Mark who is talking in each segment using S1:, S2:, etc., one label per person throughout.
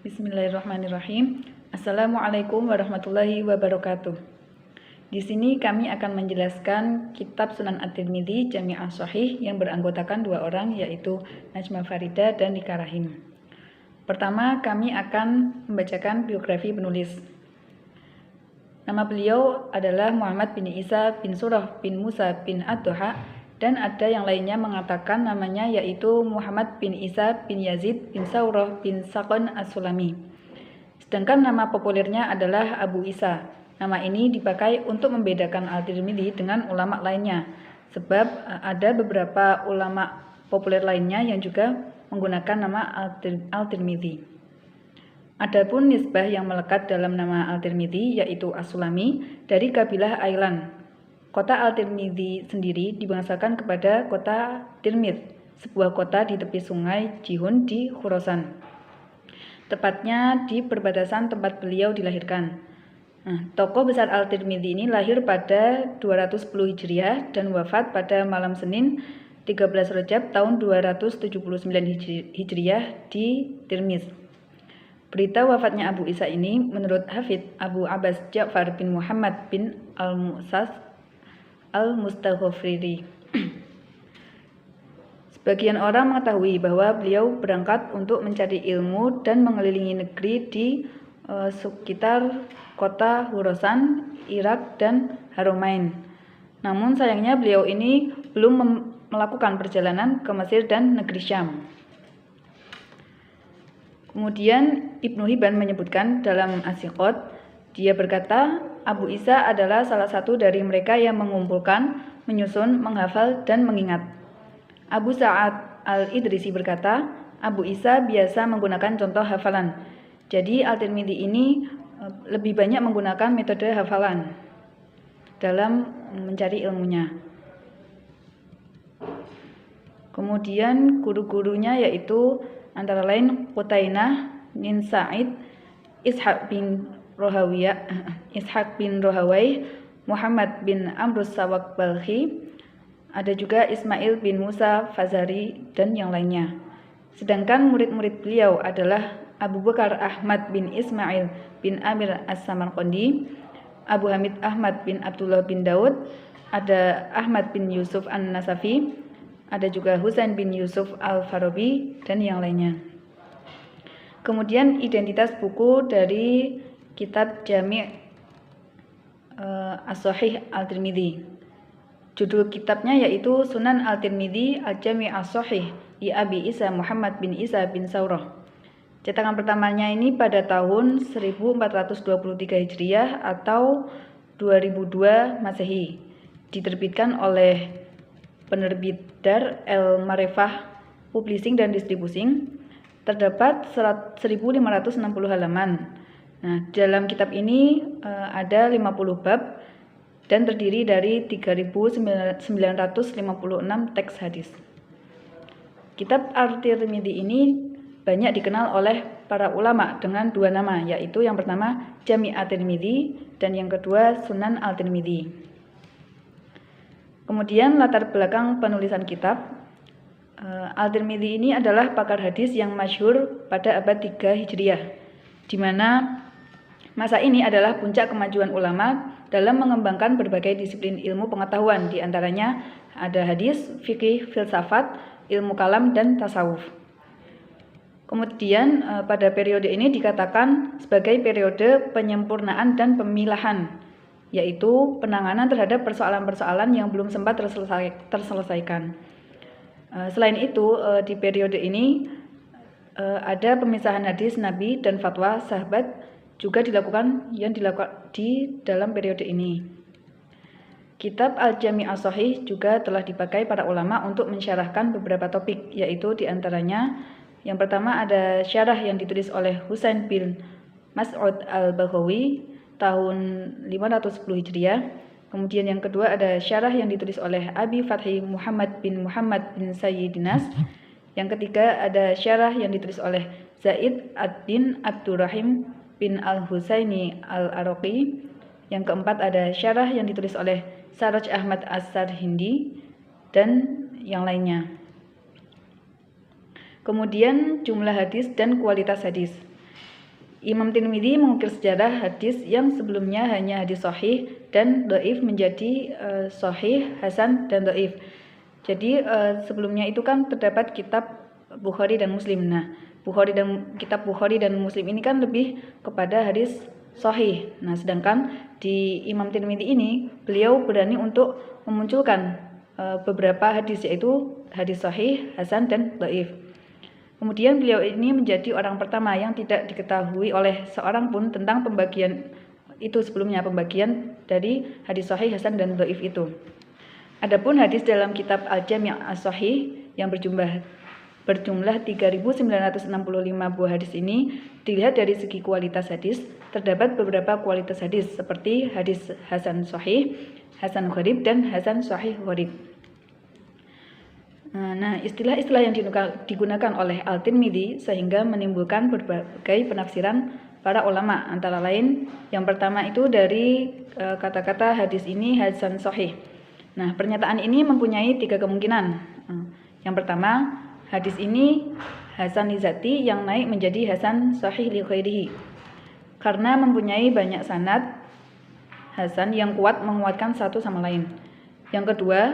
S1: Bismillahirrahmanirrahim. Assalamualaikum warahmatullahi wabarakatuh. Di sini kami akan menjelaskan kitab Sunan At-Tirmidzi Jami' As-Shahih yang beranggotakan dua orang, yaitu Najma Farida dan Dika Rahim. Pertama, kami akan membacakan biografi penulis. Nama beliau adalah Muhammad bin Isa bin Surah bin Musa bin Ad-Duha, dan ada yang lainnya mengatakan namanya yaitu Muhammad bin Isa bin Yazid bin Saurah bin Sakon As-Sulami. Sedangkan nama populernya adalah Abu Isa. Nama ini dipakai untuk membedakan Al-Tirmidzi dengan ulama lainnya, sebab ada beberapa ulama populer lainnya yang juga menggunakan nama Al-Tirmidzi. Adapun nisbah yang melekat dalam nama Al-Tirmidzi yaitu As-Sulami dari kabilah Ailan. Kota Al-Tirmidzi sendiri dibangsakan kepada kota Tirmidz, sebuah kota di tepi sungai Jihun di Khurasan. Tepatnya di perbatasan tempat beliau dilahirkan. Tokoh besar Al-Tirmidzi ini lahir pada 210 Hijriah dan wafat pada malam Senin 13 Rajab tahun 279 Hijriah di Tirmidz. Berita wafatnya Abu Isa ini menurut Hafidz Abu Abbas Ja'far bin Muhammad bin Al-Mustaghfiri. Sebagian orang mengetahui bahwa beliau berangkat untuk mencari ilmu dan mengelilingi negeri di sekitar kota Khurasan, Irak, dan Haramain. Namun sayangnya beliau ini belum melakukan perjalanan ke Mesir dan negeri Syam. Kemudian Ibnu Hibban menyebutkan dalam As-Siqat, dia berkata, Abu Isa adalah salah satu dari mereka yang mengumpulkan, menyusun, menghafal, dan mengingat. Abu Sa'ad Al-Idrisi berkata, Abu Isa biasa menggunakan contoh hafalan. Jadi Al-Tirmidzi ini lebih banyak menggunakan metode hafalan dalam mencari ilmunya. Kemudian guru-gurunya yaitu antara lain Qutainah bin Sa'id, Ishaq bin Rohawai, Muhammad bin Amrus Sawak Balkhi, ada juga Ismail bin Musa Fazari, dan yang lainnya. Sedangkan murid-murid beliau adalah Abu Bakar Ahmad bin Ismail bin Amir As-Samarqandi, Abu Hamid Ahmad bin Abdullah bin Daud, ada Ahmad bin Yusuf An-Nasafi, ada juga Husain bin Yusuf Al-Farabi, dan yang lainnya. Kemudian identitas buku dari kitab Jami' As-Shahih Al-Tirmidzi. Judul kitabnya yaitu Sunan Al-Tirmidzi Al-Jami' As-Shahih li Abi Isa Muhammad bin Isa bin Saurah. Cetakan pertamanya ini pada tahun 1423 Hijriah atau 2002 Masehi. Diterbitkan oleh penerbit Dar el-Marifah Publishing dan Distributing. Terdapat 1560 halaman. Nah, dalam kitab ini ada 50 bab dan terdiri dari 3.956 teks hadis. Kitab Al-Tirmidzi ini banyak dikenal oleh para ulama dengan dua nama, yaitu yang pertama Jami' At-Tirmidzi dan yang kedua Sunan Al-Tirmidzi. Kemudian latar belakang penulisan kitab. Al-Tirmidzi ini adalah pakar hadis yang masyhur pada abad 3 Hijriah, di mana masa ini adalah puncak kemajuan ulama dalam mengembangkan berbagai disiplin ilmu pengetahuan, di antaranya ada hadis, fikih, filsafat, ilmu kalam, dan tasawuf. Kemudian pada periode ini dikatakan sebagai periode penyempurnaan dan pemilahan, yaitu penanganan terhadap persoalan-persoalan yang belum sempat terselesaikan. Selain itu, di periode ini ada pemisahan hadis Nabi dan fatwa sahabat juga dilakukan di dalam periode ini. Kitab Al-Jami' As-Shahih juga telah dipakai para ulama untuk mensyarahkan beberapa topik, yaitu diantaranya yang pertama ada syarah yang ditulis oleh Husain bin Mas'ud Al-Baghawi tahun 510 Hijriah. Kemudian yang kedua ada syarah yang ditulis oleh Abi Fathi Muhammad bin Sayyidinas. Yang ketiga ada syarah yang ditulis oleh Zaid ad-Din Abdurrahim bin Al-Husaini Al-Araqi. Yang keempat ada syarah yang ditulis oleh Saraj Ahmad As-Sarhindi dan yang lainnya. Kemudian jumlah hadis dan kualitas hadis. Imam Tirmidzi mengukir sejarah hadis yang sebelumnya hanya hadis sahih dan dhaif menjadi sahih, hasan, dan dhaif. Jadi sebelumnya itu kan terdapat kitab Bukhari dan Muslim. Nah, kitab Bukhari dan Muslim ini kan lebih kepada hadis sahih. Nah, sedangkan di Imam Tirmidzi ini beliau berani untuk memunculkan beberapa hadis, yaitu hadis sahih, hasan, dan dhaif. Kemudian beliau ini menjadi orang pertama yang tidak diketahui oleh seorang pun tentang pembagian itu sebelumnya, pembagian dari hadis sahih, hasan, dan dhaif itu. Adapun hadis dalam kitab Al-Jami' As-Sahih yang berjumlah 3.965 buah hadis ini, dilihat dari segi kualitas hadis, terdapat beberapa kualitas hadis seperti hadis hasan sahih, hasan gharib, dan hasan sahih gharib. Nah, istilah-istilah yang digunakan oleh Al-Tirmidzi sehingga menimbulkan berbagai penafsiran para ulama, antara lain yang pertama itu dari kata-kata hadis ini hasan sahih. Nah, pernyataan ini mempunyai 3 kemungkinan. Yang pertama, hadis ini hasan li zati yang naik menjadi hasan sahih li ghairihi karena mempunyai banyak sanad hasan yang kuat menguatkan satu sama lain. Yang kedua,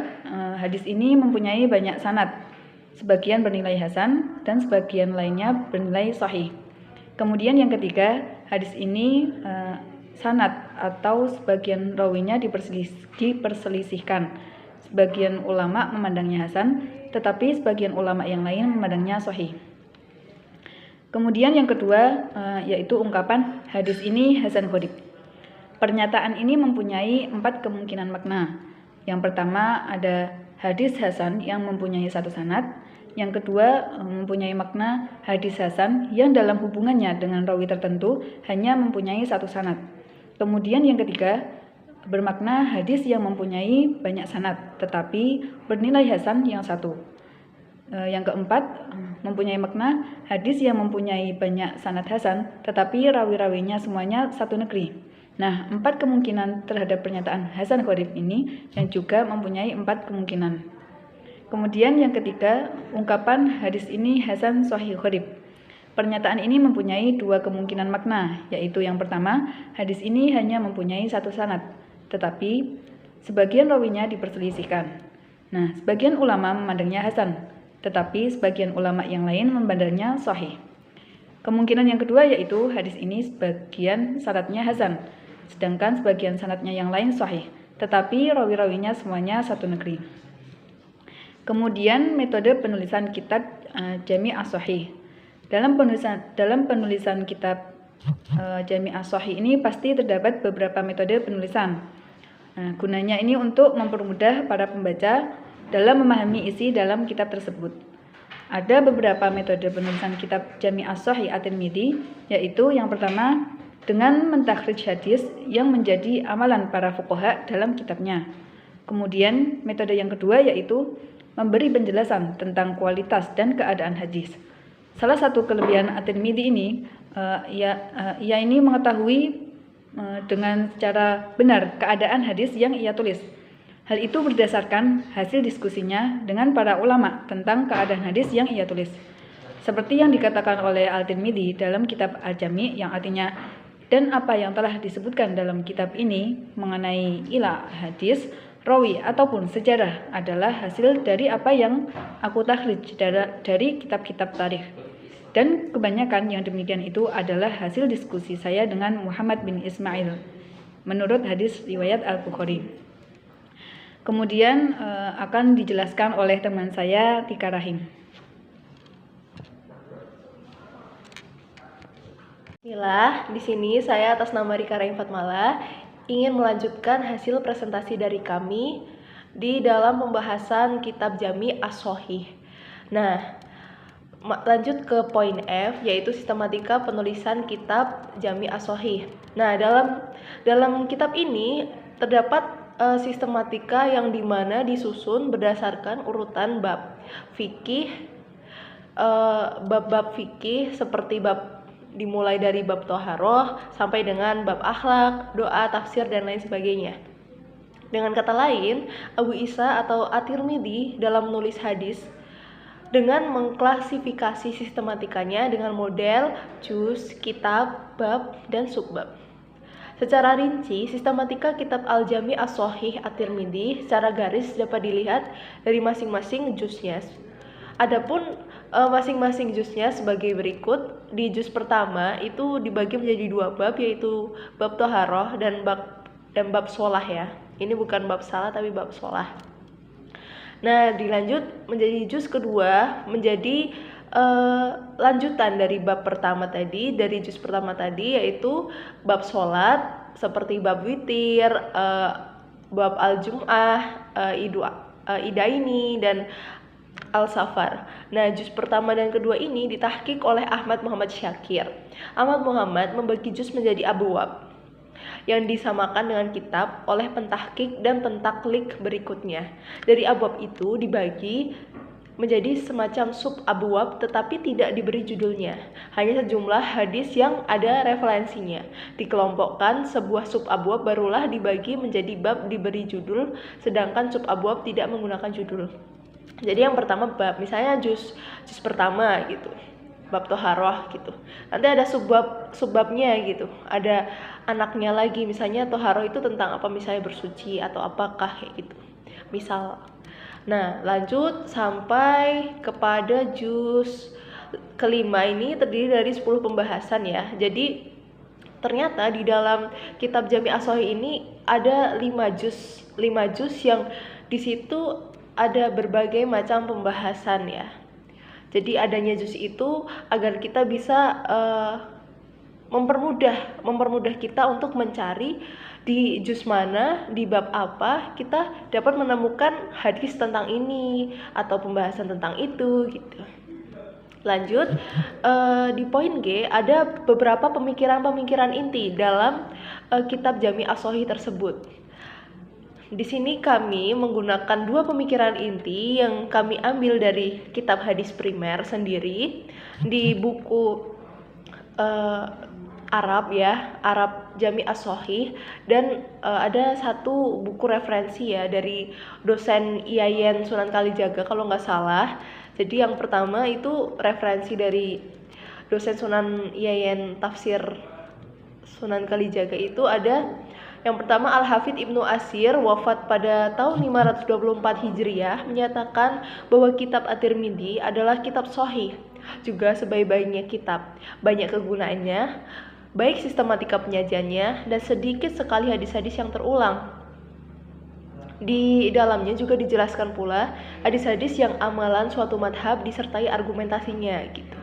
S1: hadis ini mempunyai banyak sanad, sebagian bernilai hasan dan sebagian lainnya bernilai sahih. Kemudian yang ketiga, hadis ini sanad atau sebagian rawinya diperselisihkan. Sebagian ulama memandangnya hasan, tetapi sebagian ulama yang lain memandangnya sahih. Kemudian yang kedua, yaitu ungkapan hadis ini hasan gharib. Pernyataan ini mempunyai 4 kemungkinan makna. Yang pertama, ada hadis hasan yang mempunyai satu sanad. Yang kedua, mempunyai makna hadis hasan yang dalam hubungannya dengan rawi tertentu hanya mempunyai satu sanad. Kemudian yang ketiga, bermakna hadis yang mempunyai banyak sanad tetapi bernilai hasan yang satu. Yang keempat, mempunyai makna hadis yang mempunyai banyak sanad hasan tetapi rawi-rawinya semuanya satu negeri. Nah, 4 kemungkinan terhadap pernyataan hasan gharib ini yang juga mempunyai 4 kemungkinan. Kemudian yang ketiga, ungkapan hadis ini hasan sahih gharib. Pernyataan ini mempunyai 2 kemungkinan makna, yaitu yang pertama, hadis ini hanya mempunyai satu sanad, tetapi sebagian rawinya diperselisihkan. Nah, sebagian ulama memandangnya hasan, tetapi sebagian ulama yang lain memandangnya sahih. Kemungkinan yang kedua yaitu hadis ini sebagian sanadnya hasan, sedangkan sebagian sanadnya yang lain sahih, tetapi rawi-rawinya semuanya satu negeri. Kemudian metode penulisan kitab Jami' As-Sahih. Dalam penulisan kitab Jami' As-Sahih ini pasti terdapat beberapa metode penulisan. Nah, gunanya ini untuk mempermudah para pembaca dalam memahami isi dalam kitab tersebut. Ada beberapa metode penulisan kitab Jami' As-Sahih At-Tirmidzi, yaitu yang pertama, dengan mentakhrij hadis yang menjadi amalan para fuqaha dalam kitabnya. Kemudian metode yang kedua yaitu memberi penjelasan tentang kualitas dan keadaan hadis. Salah satu kelebihan At-Tirmidzi ini, ia ini mengetahui dengan secara benar keadaan hadis yang ia tulis. Hal itu berdasarkan hasil diskusinya dengan para ulama tentang keadaan hadis yang ia tulis. Seperti yang dikatakan oleh Al-Tirmidzi dalam kitab Al-Jami' yang artinya, dan apa yang telah disebutkan dalam kitab ini mengenai ilah hadis, rawi ataupun sejarah adalah hasil dari apa yang aku takhrij dari kitab-kitab tarikh. Dan kebanyakan yang demikian itu adalah hasil diskusi saya dengan Muhammad bin Ismail menurut hadis riwayat Al-Bukhari. Kemudian akan dijelaskan oleh teman saya Tika Rahim.
S2: Bismillah, di sini saya atas nama Rika Rahim Fatmala ingin melanjutkan hasil presentasi dari kami di dalam pembahasan kitab Jami' As-Sahih. Nah, lanjut ke poin F, yaitu sistematika penulisan kitab Jami' As-Sahih. Nah, dalam kitab ini terdapat sistematika yang dimana disusun berdasarkan urutan bab fikih, bab-bab fikih seperti bab dimulai dari bab toharoh sampai dengan bab akhlak, doa, tafsir, dan lain sebagainya. Dengan kata lain, Abu Isa atau At-Tirmidzi dalam menulis hadis dengan mengklasifikasi sistematikanya dengan model, juz, kitab, bab, dan subbab. Secara rinci, sistematika kitab Al-Jami' As-Shahih At-Tirmidzi secara garis dapat dilihat dari masing-masing juznya. Adapun masing-masing juznya sebagai berikut. Di juz pertama itu dibagi menjadi 2 bab, yaitu bab Thaharah dan bab sholah ya. Ini bukan bab salah tapi bab sholah. Nah, dilanjut menjadi juz kedua, menjadi lanjutan dari bab pertama tadi, dari juz pertama tadi, yaitu bab sholat seperti bab witir, bab al-jum'ah, idaini, dan al-safar. Nah, juz pertama dan kedua ini ditahqiq oleh Ahmad Muhammad Syakir. Ahmad Muhammad membagi juz menjadi abwab yang disamakan dengan kitab oleh pentahqiq dan pentaklik berikutnya. Dari abwab itu dibagi menjadi semacam sub-abwab tetapi tidak diberi judulnya. Hanya sejumlah hadis yang ada referensinya. Dikelompokkan sebuah sub-abwab barulah dibagi menjadi bab diberi judul, sedangkan sub-abwab tidak menggunakan judul. Jadi yang pertama bab, misalnya juz pertama gitu, bab Thaharah gitu. Nanti ada subbabnya gitu. Ada anaknya lagi, misalnya Thaharah itu tentang apa, misalnya bersuci atau apakah kayak gitu. Misal. Nah, lanjut sampai kepada juz kelima, ini terdiri dari 10 pembahasan ya. Jadi ternyata di dalam kitab Jami' As-Shahih ini ada 5 juz yang di situ ada berbagai macam pembahasan ya. Jadi adanya juz itu agar kita bisa mempermudah kita untuk mencari di juz mana, di bab apa kita dapat menemukan hadis tentang ini atau pembahasan tentang itu gitu. Lanjut, di poin G ada beberapa pemikiran-pemikiran inti dalam kitab Jami' As-Shahih tersebut. Di sini kami menggunakan 2 pemikiran inti yang kami ambil dari kitab hadis primer sendiri di buku Arab ya, Arab Jami' As-Shahih, dan ada satu buku referensi ya dari dosen IAIN Sunan Kalijaga kalau nggak salah. Jadi yang pertama itu referensi dari dosen Sunan IAIN Tafsir Sunan Kalijaga itu ada yang pertama Al-Hafidh Ibnu Asir wafat pada tahun 524 Hijriah menyatakan bahwa kitab At-Tirmidzi adalah kitab sahih, juga sebaik-baiknya kitab, banyak kegunaannya, baik sistematika penyajiannya dan sedikit sekali hadis-hadis yang terulang. Di dalamnya juga dijelaskan pula hadis-hadis yang amalan suatu madhab disertai argumentasinya gitu.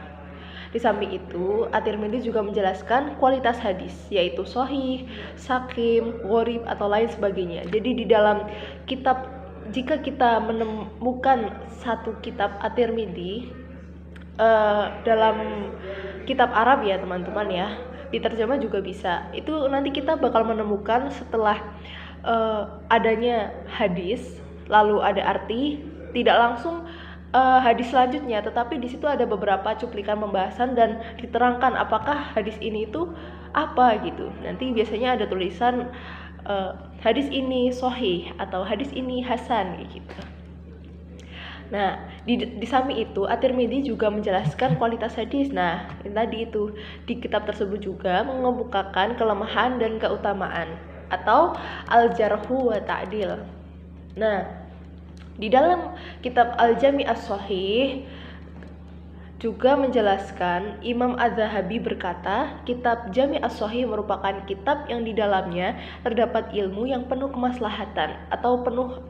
S2: Di samping itu, At-Tirmidzi juga menjelaskan kualitas hadis, yaitu sahih, sakim, gharib atau lain sebagainya. Jadi di dalam kitab, jika kita menemukan satu kitab At-Tirmidzi dalam kitab Arab ya teman-teman ya, diterjemah juga bisa. Itu nanti kita bakal menemukan setelah adanya hadis, lalu ada arti, tidak langsung hadis selanjutnya, tetapi di situ ada beberapa cuplikan pembahasan dan diterangkan apakah hadis ini itu apa gitu. Nanti biasanya ada tulisan hadis ini sahih atau hadis ini hasan gitu. Nah, di samping itu At-Tirmidzi juga menjelaskan kualitas hadis. Nah, tadi itu di kitab tersebut juga mengemukakan kelemahan dan keutamaan atau al-jarhu wa ta'dil. Nah, di dalam kitab Al-Jami' As-Shahih juga menjelaskan, Imam Az-Zahabi berkata, kitab Jami' As-Shahih merupakan kitab yang di dalamnya terdapat ilmu yang penuh kemaslahatan atau penuh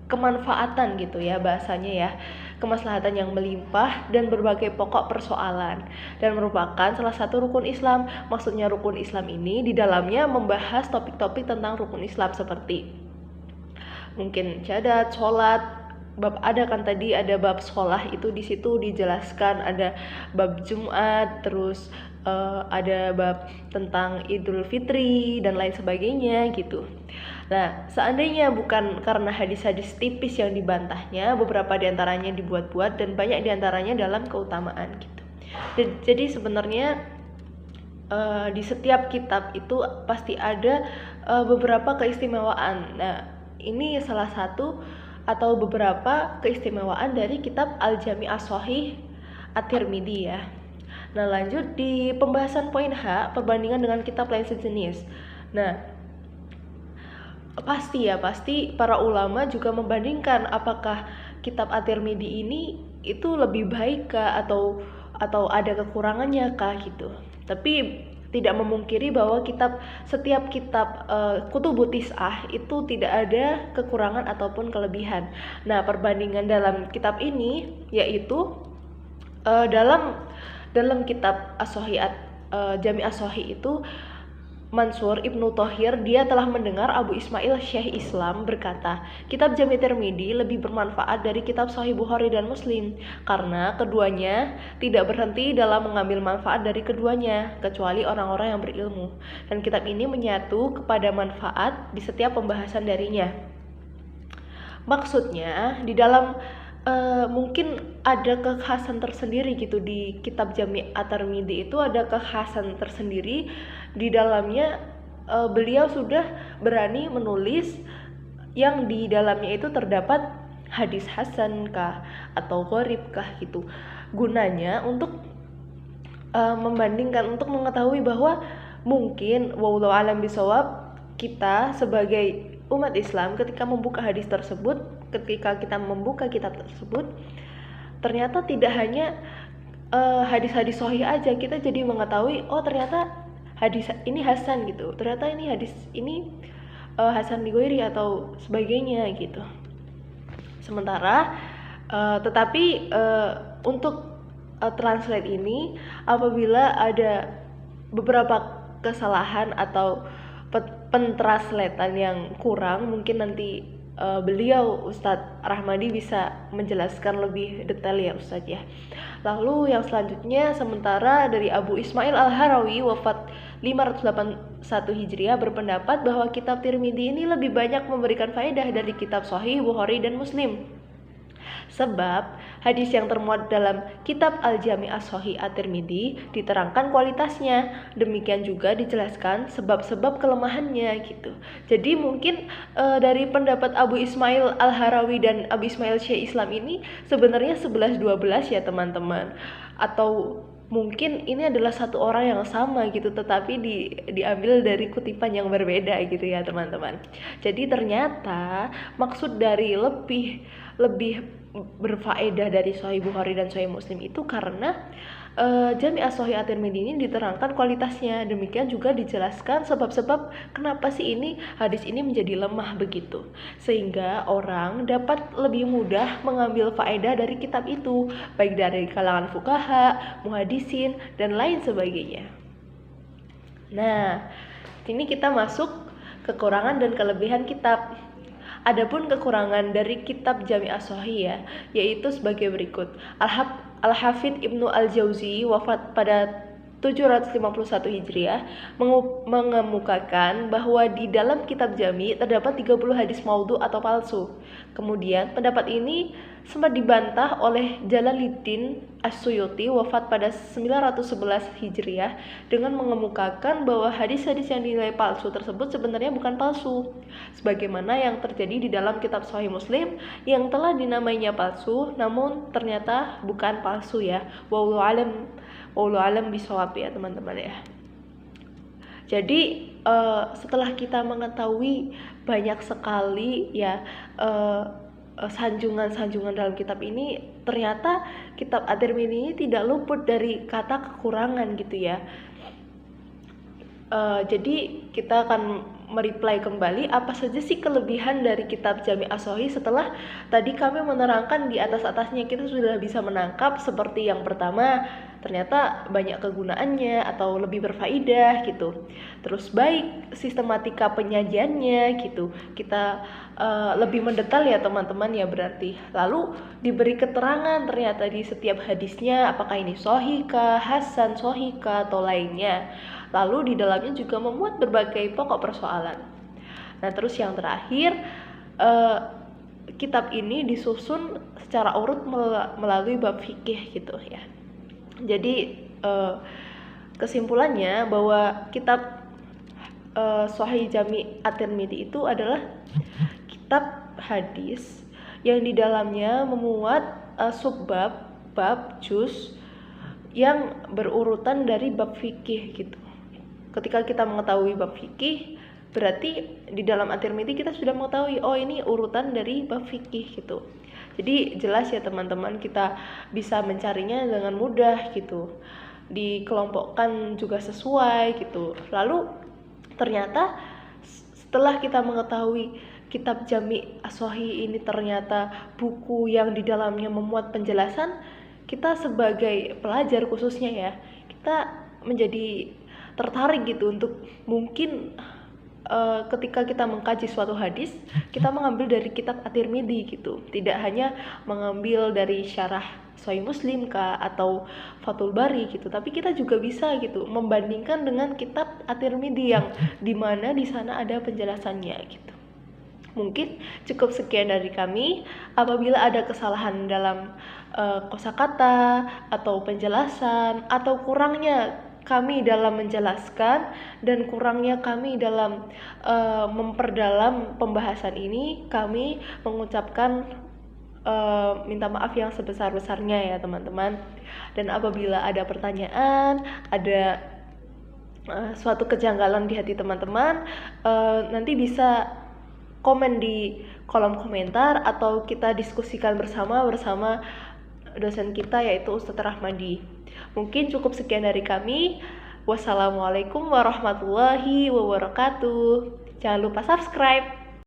S2: kemanfaatan gitu ya bahasanya ya, kemaslahatan yang melimpah dan berbagai pokok persoalan, dan merupakan salah satu rukun Islam. Maksudnya rukun Islam ini di dalamnya membahas topik-topik tentang rukun Islam seperti mungkin syahadat, sholat, bab ada kan tadi ada bab sholah itu di situ dijelaskan, ada bab Jumat, terus ada bab tentang Idul Fitri dan lain sebagainya gitu. Nah, seandainya bukan karena hadis-hadis tipis yang dibantahnya, beberapa diantaranya dibuat-buat dan banyak diantaranya dalam keutamaan gitu. Jadi sebenarnya di setiap kitab itu pasti ada beberapa keistimewaan. Nah, ini salah satu atau beberapa keistimewaan dari kitab Al-Jami' As-Shahih At-Tirmidzi ya. Nah, lanjut di pembahasan poin H, perbandingan dengan kitab lain sejenis. Nah, pasti para ulama juga membandingkan apakah kitab At-Tirmidzi ini itu lebih baik kah atau ada kekurangannya kah gitu. Tapi tidak memungkiri bahwa setiap kitab Kutubu Tis'ah itu tidak ada kekurangan ataupun kelebihan. Nah, perbandingan dalam kitab ini yaitu dalam kitab As-Shahih Jami' As-Shahih itu Mansur Ibnu Thohir dia telah mendengar Abu Ismail Syekh Islam berkata, kitab Jami' Tirmidzi lebih bermanfaat dari kitab Sahih Bukhari dan Muslim karena keduanya tidak berhenti dalam mengambil manfaat dari keduanya kecuali orang-orang yang berilmu, dan kitab ini menyatu kepada manfaat di setiap pembahasan darinya. Maksudnya di dalam mungkin ada kekhasan tersendiri gitu di kitab Jami' At-Tirmidzi itu ada kekhasan tersendiri di dalamnya. Beliau sudah berani menulis yang di dalamnya itu terdapat hadis hasan kah atau gharib kah gitu, gunanya untuk membandingkan, untuk mengetahui bahwa mungkin wallahu alam bisawab kita sebagai umat Islam ketika membuka hadis tersebut, ketika kita membuka kitab tersebut, ternyata tidak hanya hadis-hadis sahih aja, kita jadi mengetahui oh ternyata hadis ini hasan gitu, ternyata ini hadis ini hasan lighairi atau sebagainya gitu. Sementara tetapi untuk translate ini apabila ada beberapa kesalahan atau pentranslatean yang kurang, mungkin nanti beliau Ustadz Rahmadi bisa menjelaskan lebih detail ya Ustadz ya. Lalu yang selanjutnya, sementara dari Abu Ismail Al-Harawi wafat 581 Hijriah berpendapat bahwa kitab Tirmidzi ini lebih banyak memberikan faedah dari kitab Sahih Bukhari dan Muslim. Sebab hadis yang termuat dalam kitab Al-Jami' As-Shahih At-Tirmidzi diterangkan kualitasnya, demikian juga dijelaskan sebab-sebab kelemahannya gitu. Jadi mungkin dari pendapat Abu Ismail Al-Harawi dan Abu Ismail Syekh Islam ini sebenarnya 11-12 ya teman-teman, atau mungkin ini adalah satu orang yang sama gitu, tetapi diambil dari kutipan yang berbeda gitu ya teman-teman. Jadi ternyata maksud dari lebih berfaedah dari Sahih Bukhari dan Sahih Muslim itu karena Jami' As-Shahih At-Tirmidzi ini diterangkan kualitasnya, demikian juga dijelaskan sebab-sebab kenapa sih ini hadis ini menjadi lemah begitu, sehingga orang dapat lebih mudah mengambil faedah dari kitab itu, baik dari kalangan fuqaha, muhadisin, dan lain sebagainya. Nah, ini kita masuk kekurangan dan kelebihan kitab. Adapun kekurangan dari kitab Jami' As-Shahih ya, yaitu sebagai berikut. Al-Hafidz Ibnu Al-Jauzi wafat pada 751 Hijriah mengemukakan bahwa di dalam kitab Jami' terdapat 30 hadis maudhu atau palsu. Kemudian pendapat ini sempat dibantah oleh Jalaluddin As-Suyuti wafat pada 911 Hijriah dengan mengemukakan bahwa hadis-hadis yang dinilai palsu tersebut sebenarnya bukan palsu, sebagaimana yang terjadi di dalam kitab Sahih Muslim yang telah dinamainya palsu namun ternyata bukan palsu ya. Wallahu alam bisawab ya teman-teman ya. Jadi setelah kita mengetahui banyak sekali ya sanjungan-sanjungan dalam kitab ini, ternyata kitab At-Tirmidzi ini tidak luput dari kata kekurangan gitu ya. Jadi kita akan mereply kembali apa saja sih kelebihan dari kitab Jami' As-Shahih. Setelah tadi kami menerangkan di atas-atasnya, kita sudah bisa menangkap seperti yang pertama, ternyata banyak kegunaannya atau lebih berfaedah gitu. Terus baik sistematika penyajiannya gitu, kita lebih mendetail ya teman-teman ya berarti. Lalu diberi keterangan ternyata di setiap hadisnya apakah ini sahih kah, hasan sahih kah atau lainnya. Lalu di dalamnya juga memuat berbagai pokok persoalan. Nah terus yang terakhir, kitab ini disusun secara urut melalui bab fikih gitu ya. Jadi kesimpulannya bahwa kitab Sahih Jami' At-Tirmidzi itu adalah kitab hadis yang di dalamnya memuat subbab, bab, juz yang berurutan dari bab fikih gitu. Ketika kita mengetahui bab fikih, berarti di dalam At-Tirmidzi kita sudah mengetahui, oh ini urutan dari bab fikih gitu. Jadi jelas ya teman-teman, kita bisa mencarinya dengan mudah gitu. Dikelompokkan juga sesuai gitu. Lalu ternyata setelah kita mengetahui kitab Jami' As-Shahih ini ternyata buku yang di dalamnya memuat penjelasan, kita sebagai pelajar khususnya ya, kita menjadi tertarik gitu untuk mungkin ketika kita mengkaji suatu hadis, kita mengambil dari kitab At-Tirmidzi gitu, tidak hanya mengambil dari syarah Sahih Muslim kah atau Fathul Bari gitu, tapi kita juga bisa gitu membandingkan dengan kitab At-Tirmidzi yang dimana di sana ada penjelasannya gitu. Mungkin cukup sekian dari kami. Apabila ada kesalahan dalam kosakata atau penjelasan atau kurangnya kami dalam menjelaskan dan kurangnya kami dalam memperdalam pembahasan ini, kami mengucapkan minta maaf yang sebesar-besarnya ya teman-teman. Dan apabila ada pertanyaan, ada suatu kejanggalan di hati teman-teman, nanti bisa komen di kolom komentar atau kita diskusikan bersama dosen kita yaitu Ustadz Rahmadi. Mungkin cukup sekian dari kami. Wassalamualaikum warahmatullahi wabarakatuh. Jangan lupa subscribe.